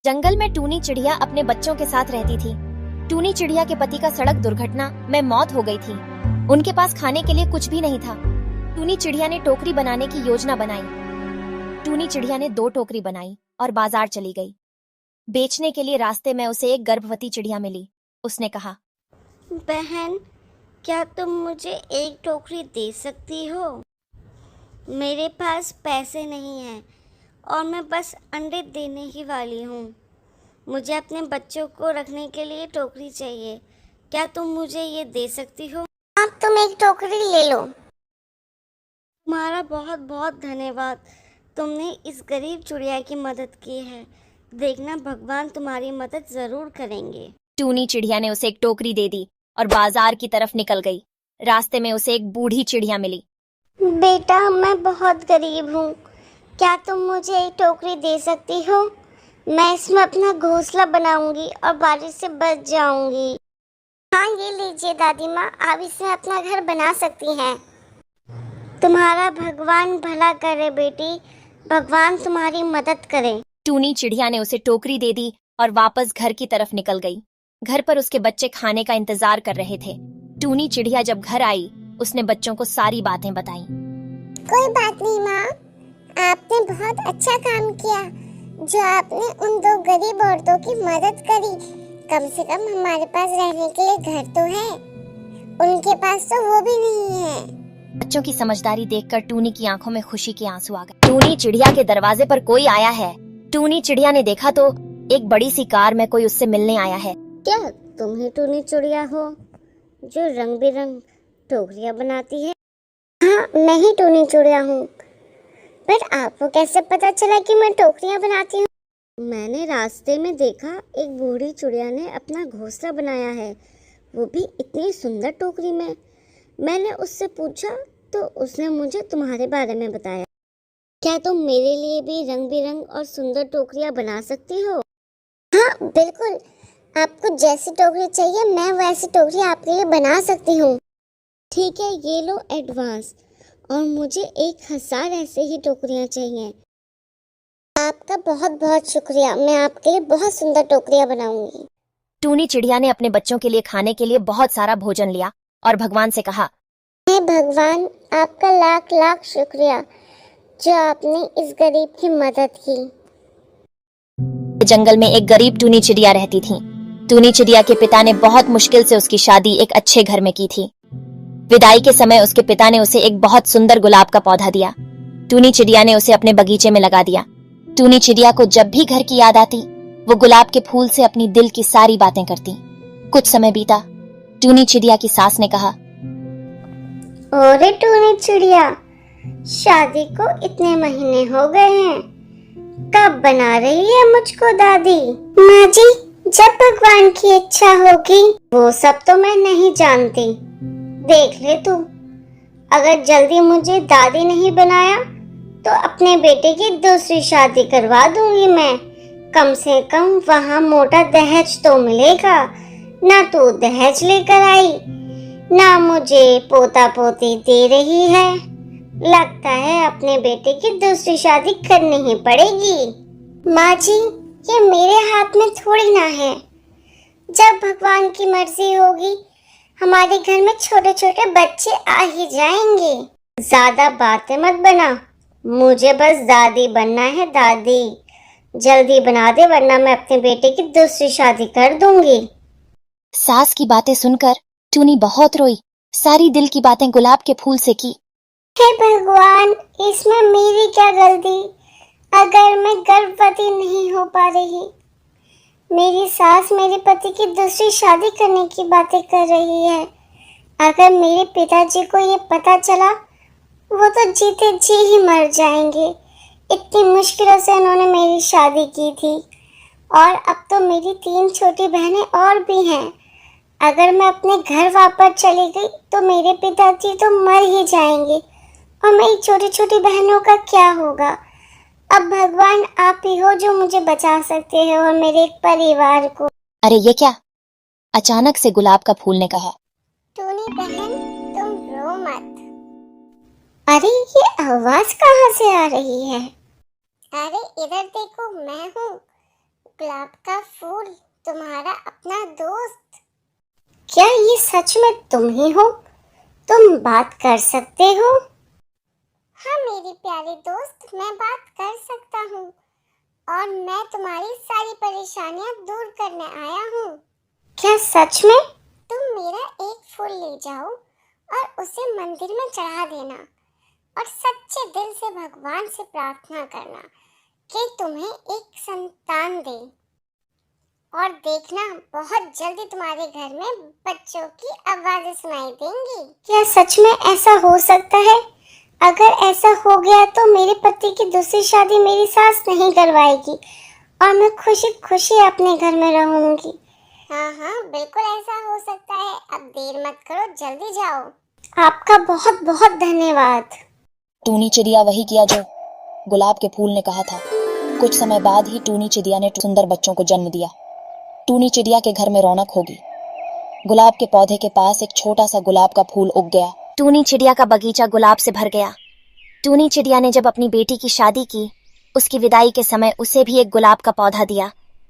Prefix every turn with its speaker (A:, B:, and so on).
A: जंगल में टूनी चिड़िया अपने बच्चों के साथ रहती थी। टूनी चिड़िया के पति का सड़क दुर्घटना में मौत हो गई थी। उनके पास खाने के लिए कुछ भी नहीं था। टूनी चिड़िया ने टोकरी बनाने की योजना बनाई। टूनी चिड़िया ने 2 टोकरी बनाई और बाजार चली गई। बेचने के लिए रास्ते में उसे एक गर्भवती चिड़िया मिली। उसने कहा,
B: बहन, क्या तुम मुझे एक टोकरी दे सकती हो? मेरे पास पैसे नहीं हैं और मैं बस अंडे देने ही वाली हूँ। मुझे अपने बच्चों को रखने के लिए टोकरी चाहिए। क्या तुम मुझे ये दे सकती हो?
C: अब तुम एक टोकरी ले लो।
B: तुम्हारा बहुत बहुत धन्यवाद। तुमने इस गरीब चिड़िया की मदद की है। देखना, भगवान तुम्हारी मदद ज़रूर करेंगे।
A: टूनी चिड़िया ने उसे एक टोकरी दे दी और बाजार की तरफ निकल गई। रास्ते में उसे एक बूढ़ी चिड़िया मिली।
C: बेटा, मैं बहुत गरीब हूँ। क्या तुम मुझे एक टोकरी दे सकती हो? मैं इसमें अपना घोंसला बनाऊंगी और बारिश से बच जाऊंगी। हाँ, ये लीजिए दादी माँ, आप इसमें अपना घर बना सकती हैं। तुम्हारा भगवान भला करे बेटी, भगवान तुम्हारी मदद करे।
A: टूनी चिड़िया ने उसे टोकरी दे दी और वापस घर की तरफ निकल गई। घर पर उसके बच्चे खाने का इंतजार कर रहे थे। टूनी चिड़िया जब घर आई, उसने बच्चों को सारी बातें बताई।
C: कोई बात नहीं माँ, आपने बहुत अच्छा काम किया जो आपने उन 2 गरीब औरतों की मदद करी। कम से कम हमारे पास रहने के लिए घर तो है, उनके पास तो वो भी नहीं है।
A: बच्चों की समझदारी देखकर टूनी की आंखों में खुशी के आंसू आ गए। टूनी चिड़िया के दरवाजे पर कोई आया है। टूनी चिड़िया ने देखा तो एक बड़ी सी कार में कोई उससे मिलने आया है।
B: क्या तुम ही टूनी चिड़िया हो जो रंग बिरंग टोकरियाँ बनाती है?
C: हाँ, मैं ही टूनी चिड़िया हूँ। पर आपको कैसे पता चला कि मैं टोकरियाँ बनाती हूँ?
B: मैंने रास्ते में देखा, एक बूढ़ी चिड़िया ने अपना घोंसला बनाया है, वो भी इतनी सुंदर टोकरी में। मैंने उससे पूछा तो उसने मुझे तुम्हारे बारे में बताया। क्या तुम मेरे लिए भी रंग बिरंग और सुंदर टोकरियाँ बना सकती हो?
C: हाँ बिल्कुल, आपको जैसी टोकरी चाहिए मैं वैसी टोकरी आपके लिए बना सकती हूँ।
B: ठीक है, ये लो एडवांस, और मुझे 1000 ऐसे ही टोकरियाँ चाहिए।
C: आपका बहुत बहुत शुक्रिया, मैं आपके लिए बहुत सुंदर टोकरियाँ बनाऊंगी।
A: टूनी चिड़िया ने अपने बच्चों के लिए खाने के लिए बहुत सारा भोजन लिया और भगवान से कहा,
C: हे भगवान, आपका लाख लाख शुक्रिया जो आपने इस गरीब की मदद की।
A: जंगल में एक गरीब टूनी चिड़िया रहती थी। टूनी चिड़िया के पिता ने बहुत मुश्किल से उसकी शादी एक अच्छे घर में की थी। विदाई के समय उसके पिता ने उसे एक बहुत सुंदर गुलाब का पौधा दिया। टूनी चिड़िया ने उसे अपने बगीचे में लगा दिया। टूनी चिड़िया को जब भी घर की याद आती, वो गुलाब के फूल से अपनी दिल की सारी बातें करती। कुछ समय बीता। टूनी चिड़िया की सास ने कहा,
C: अरे टूनी चिड़िया, शादी को इतने महीने हो गए हैं, कब बना रही है मुझको दादी? माँ जी, जब भगवान की इच्छा होगी। वो सब तो मैं नहीं जानती। देख ले तू, अगर जल्दी मुझे दादी नहीं बनाया तो अपने बेटे की दूसरी शादी करवा दूंगी मैं। कम से कम वहाँ मोटा दहेज तो मिलेगा। ना तू दहेज लेकर आई, ना मुझे पोता पोती दे रही है। लगता है अपने बेटे की दूसरी शादी करनी ही पड़ेगी। माँ जी, ये मेरे हाथ में थोड़ी ना है। जब भगवान की मर्जी होगी, हमारे घर में छोटे छोटे बच्चे आ ही जाएंगे। ज्यादा बातें मत बना, मुझे बस दादी बनना है। दादी जल्दी बना दे, वरना मैं अपने बेटे की दूसरी शादी कर दूंगी।
A: सास की बातें सुनकर टूनी बहुत रोई। सारी दिल की बातें गुलाब के फूल से की।
C: हे भगवान, इसमें मेरी क्या गलती? अगर मैं गर्भवती नहीं हो पा रही, मेरी सास मेरे पति की दूसरी शादी करने की बातें कर रही है। अगर मेरे पिताजी को ये पता चला, वो तो जीते जी ही मर जाएंगे। इतनी मुश्किलों से उन्होंने मेरी शादी की थी, और अब तो मेरी 3 छोटी बहनें और भी हैं। अगर मैं अपने घर वापस चली गई तो मेरे पिताजी तो मर ही जाएंगे, और मेरी छोटी छोटी बहनों का क्या होगा? अब भगवान आप ही हो जो मुझे बचा सकते हैं और मेरे परिवार को।
A: अरे ये क्या? अचानक से गुलाब का फूल ने कहा,
C: टूनी बहन, तुम रो मत। अरे ये आवाज कहाँ से आ रही है? अरे इधर देखो, मैं हूँ। गुलाब का फूल तुम्हारा अपना दोस्त। क्या ये सच में तुम ही हो? तुम बात कर सकते हो? हाँ मेरी प्यारी दोस्त, मैं बात कर सकता हूँ और मैं तुम्हारी सारी परेशानियाँ दूर करने आया हूँ। क्या सच में? तुम मेरा एक फूल ले जाओ और उसे मंदिर में चढ़ा देना और सच्चे दिल से भगवान से प्रार्थना करना कि तुम्हें एक संतान दे, और देखना बहुत जल्दी तुम्हारे घर में बच्चों की आवाजें सुनाई देंगी। क्या सच में ऐसा हो सकता है? अगर ऐसा हो गया तो मेरे पति की दूसरी शादी मेरी सास नहीं करवाएगी और मैं खुशी खुशी अपने घर में रहूंगी। हाँ हाँ बिल्कुल ऐसा हो सकता है। अब देर मत करो, जल्दी जाओ। आपका बहुत बहुत धन्यवाद।
A: टूनी चिड़िया वही किया जो गुलाब के फूल ने कहा था। कुछ समय बाद ही टूनी चिड़िया ने सुंदर बच्चों को जन्म दिया। टूनी चिड़िया के घर में रौनक होगी। गुलाब के पौधे के पास एक छोटा सा गुलाब का फूल उग गया। टूनी चिड़िया का बगीचा गुलाब से भर गया। टूनी चिड़िया ने जब अपनी बेटी की शादी की, उसकी विदाई के समय उसे भी एक गुलाब का पौधा दिया।